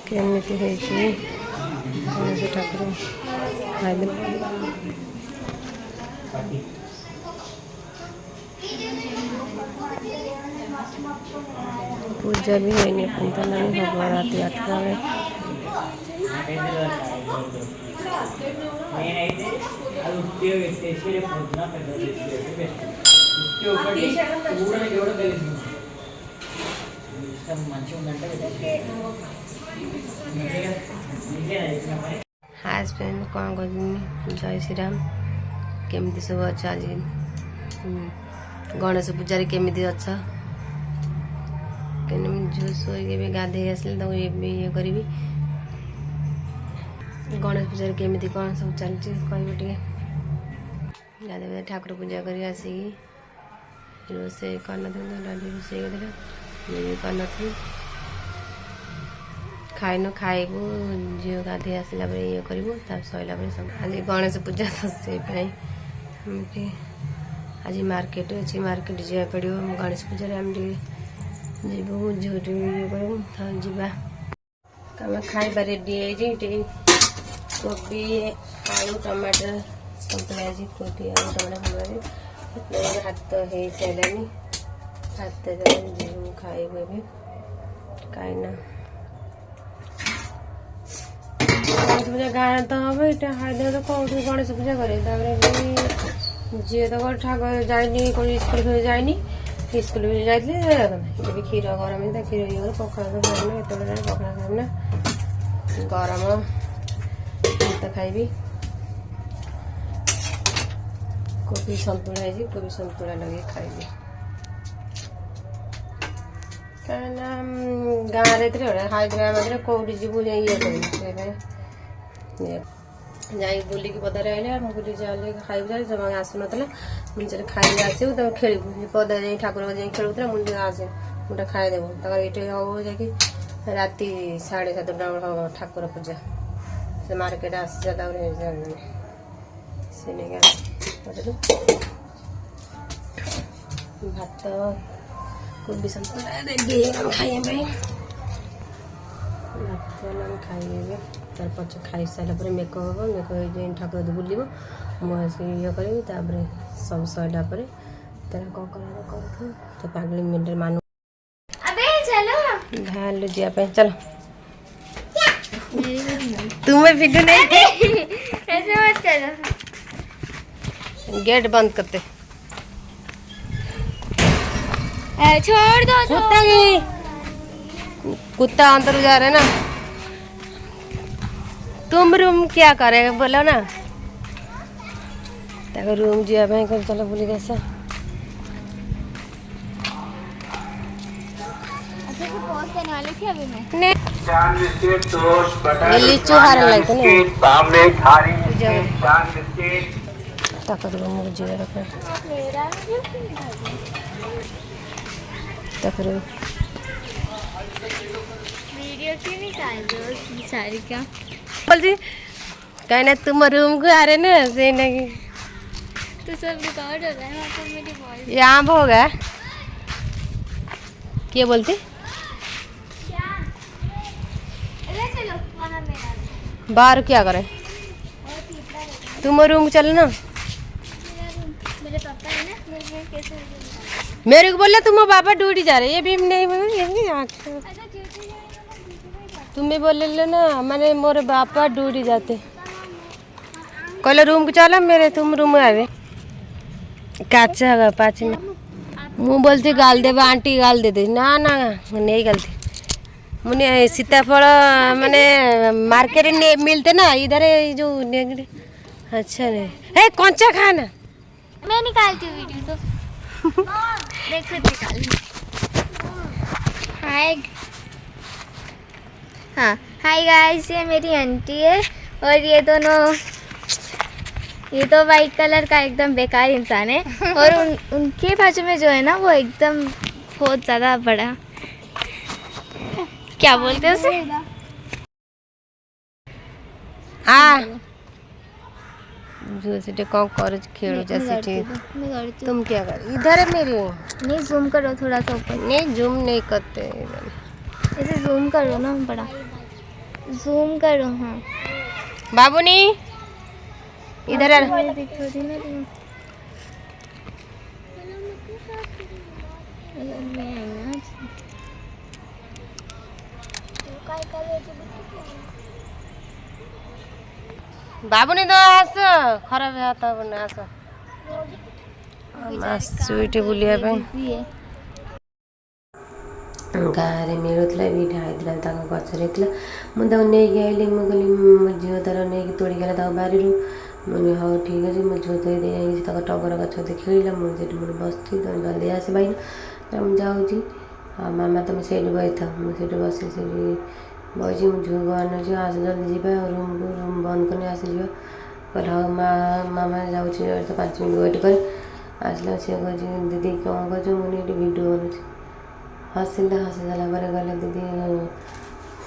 କେମିତି ହେଇଛି ଗଣେଶ ଠାକୁର ଖାଇଦେଲେ। ପୂଜା ବି ହେଇନି ପର୍ଯ୍ୟନ୍ତ ହବ ରାତି 8ଟା ବେଳେ। हाय फ्रेंड कौन कर जय श्री राम केमती सब अच्छा आज गणेश पूजा केमती अच्छा झूठ शोक गाधे आसले ये करी गणेश पूजा केमती कौन सब चलती कह गाधे ठाकुर पूजा कर रोसे कर रोसे कर खाइन खाइबू झील गाधे आसला ये करूँ सरला सब आज गणेश पूजा तो से आज मार्केट अच्छी मार्केट जा पड़ो गणेश पूजा जीवु झूठ ये करूँ आम खाइबा रेडी कोबी आलू टमाटर सतुला कोबी आलू टमाटर हाथ हो सारानी हाथ जीवु खाइबू कहीं गणेश पूजा गाँव तो हम ये हाईदे तो कौट गणेश पूजा करे जी तो ठाकुर जाइनी कौन स्कूल जाइनी स्कूल भी जाइए भी क्षीर गरम क्षीर ये पखाड़ तो खाइना एत पखाड़ खाइना गरम तो खाइबी कोबी सतुला कोबी सतुला लगे खाइबी कहीं गाँव हाईद्राबाद कौटी जीवु ये कर जाई बुलिक पदारे आइले बुली जाइले खाइबू जमा आसुन मुझे खाई आसू तुम खेलू पदा जा ठाकुर जाए खेलुला मुझे आसे मुझे खाईदेव ये हम जाकि राति 7:30 हम ठाकुर पूजा से मार्केट आसा से भात कोबी सतुला रेडी खाइबा खाइबे तार पच खाई सारा मेकअप हम मेकअप ठाकुर बुलब मुझे ये करी सब सरला तार कौन कर तो पागली मिनट मानु भालू जापे चलो तुम्हें वीडियो नहीं ऐसे मत करो गेट बंद करते छोड़ दो कुत्ता अंदर जा रहे ना तुम रूम क्या करेगा बोलो ना ताको रूम जाए कर चलो बुली कैसा लीचू हार लगते रूम जी रखे वीडियो क्यों निकाल दो सारी क्या बोल जी कहीं ना तुम रूम को आ रहे ना से नहीं तो सब रिकॉर्ड हो रहा है वहाँ पर मेरी वॉइस यहाँ पर होगा क्या बोलती चलो वहाँ मेरा बाहर क्या करे तुम रूम चलो ना मेरे पापा है ना मैं कैसे मेरे को बोला तुम पापा ड्यूटी जा रहे ये भी नहीं तुम्हें बोले ना मैंने मोरे बापा ड्यूटी जाते कहले रूम को चलो मेरे तुम रूम में आवे काचा पाँच मुँह बोलती गाल दे आंटी गाल दे ना ना नहीं गलती मुझे सीताफल मैंने मार्केट में मिलते ना इधर जो अच्छा नहीं है कौनसा खाना मैं निकालती हूँ वीडियो तो देखो निकाल हाय हाँ हाय गाइस ये मेरी आंटी है और ये दोनों ये तो वाइट कलर का एकदम बेकार इंसान है और उनके बाजू में जो है ना वो एकदम बहुत ज़्यादा बड़ा क्या बोलते हैं उसे जो सीटे कौन कर खेलो जैसे तुम क्या कर इधर है मेरी नहीं जूम करो थोड़ा सा ऊपर नहीं जूम नहीं करते ऐसे जूम करो ना बड़ा जूम करो। हाँ बाबूनी इधर आ। दिखो ना तुम। बाबूनी तो आस खराब हाथ बने आस आसु ये बुलिया गाँव में मिलूला भी ढाई गचर मुझे नहीं आइली मुझे मो झील तार नहीं तोड़गला बारी मुझे हाँ ठीक अच्छे मो झील तो टगर गच खेल मुझे बस जल्दी आस भाई मुझे जाऊँगी मामा तुम से बही था मुझे बस बही मुझे झील को आनुची आस जल्दी जा रूम को रूम बंद करनी आस जा कहला हाँ मामा जाऊँ तो 5 मिनट वेट कर आसला सी कह दीदी कौन कर मुझे भिड बनूँ हसिला हसीदेला गले दीदी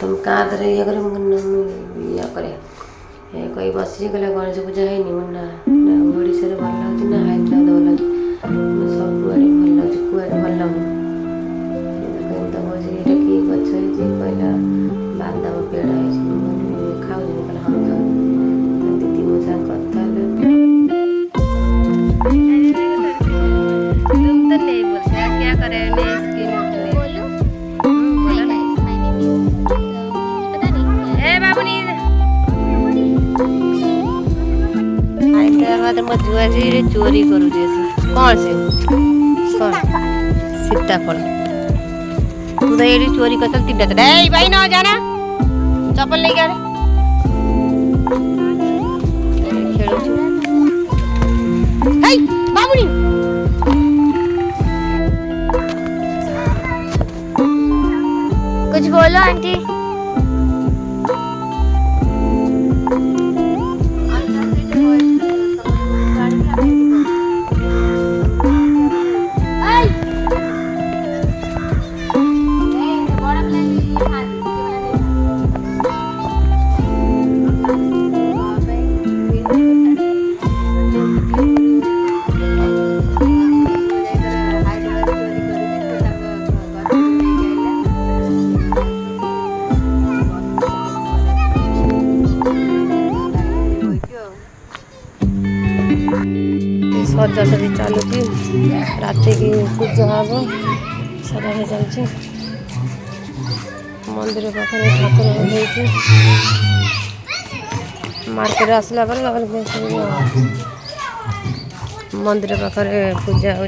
तुम कादर ये कर ये करे कही बस गला गणेश पूजा है मुझे ओडिशा भल लगे ना हैदराबाद भल लगे सब आड़े भल लगे कुआड़े भल लगे कह कि गछ कहला बादाम पेड़ा खाऊ कहला हाँ खाऊ दीदी मो साथ कथा तुम तो नहीं बोलते क्या करे जुआ चोरी करू कौन से कौन सीताफल तू तो ये चोरी कर सकती भाई ना जाना चप्पल नहीं क्या बाबूनी कुछ बोलो आंटी। सजासजी चलुची रात की पूजा हम सजा चलती मंदिर पाखे ठाकुर मार्केट आसला मंदिर पाखे पूजा हो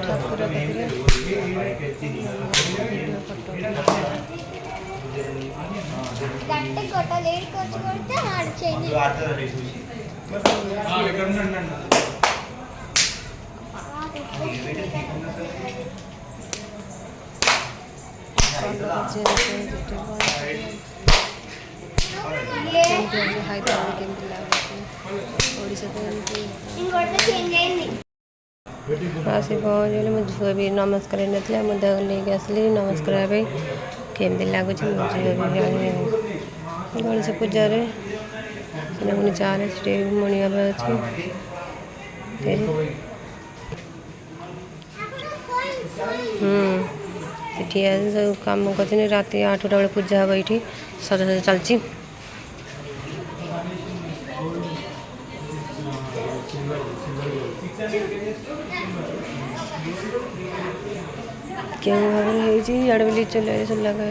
ठाकुर आसी पहुँचल मो झील भी नमस्कार ना मुझे लेकिन आसली नमस्कार केमती लगुच गणेश पूजा पुणी चाल मुणिया अच्छे सब कम कर रात 8टा बेले पूजा हम ये सजा चलती क्यों भाव इे भी चल सब लगा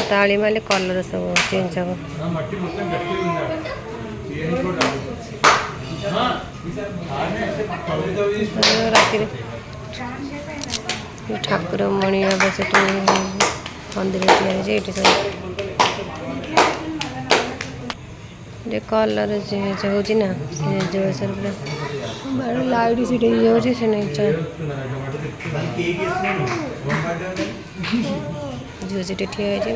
ताली माले कलर सब चेंज हम राति ठाकुर मणि बस मंदिर ये कलर चेंज हो जो सर पूरा लाइट सीट से नहीं झील सीटे ठिया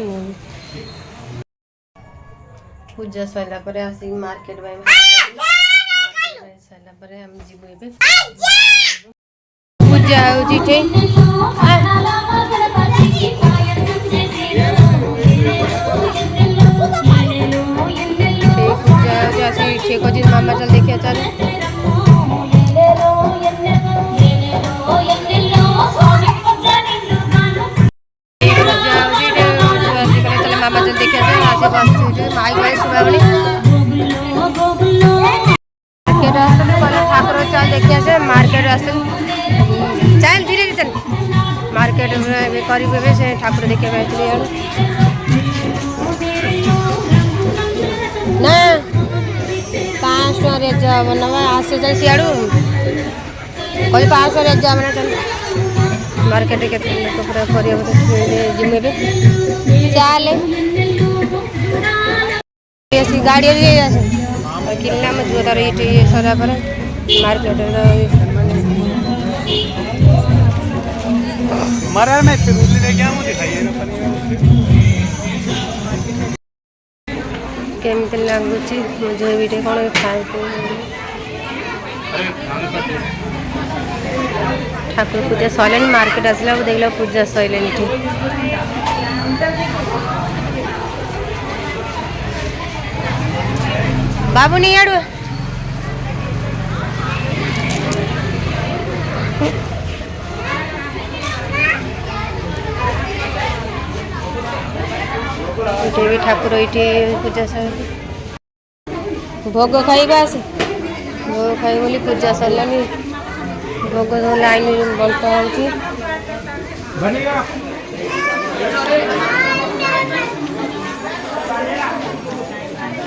पूजा सरला आसिक मार्केट सरला हम जीव पूजा हो रामाचल देखिए आसे बस माइक भाई सुबाबणी मार्केट आसते कल ठाकुर चल देखिए से मार्केट आसते चल धीरे धीरे चल मार्केट करेंगे से ठाकुर देखिए ना 500 रेट बनवा आसे चल सियाड़ू कल 500 रेट बना चल मार्केट के पूरा जिम्मे चल गाड़ी किन्ना में जो तार ये सरा पर मार्केट मारा मैं चिरूली ले गया हूं दिखाइए ना केमती लगुच मुझे भी कौन खाए ठाकुर पूजा सैला मार्केट आसला देख पूजा सैला बाबू नहीं आड़ू भी ठाकुर ये पूजा भोग खाइबा से भोग खाई बोली पूजा सरलानी भोग लाइन बंटा होती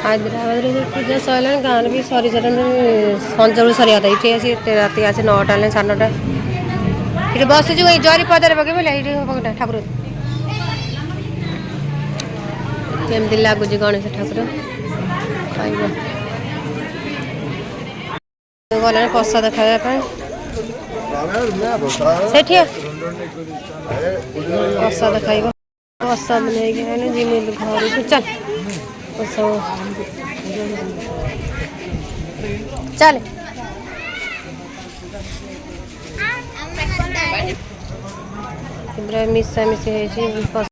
हैदराबाद पूजा सरला गाँव भी सरी सारे संजा सरिया था ये रात आसे 9टा 9:30 ये बस जो जरी पदार पके बोले ठाकुर केमती लगुच गणेश ठाकुर खाइब गला प्रसाद खावाई प्रसाद खाइब प्रसाद नहीं जिमी घर को चल चल मिशा मिशी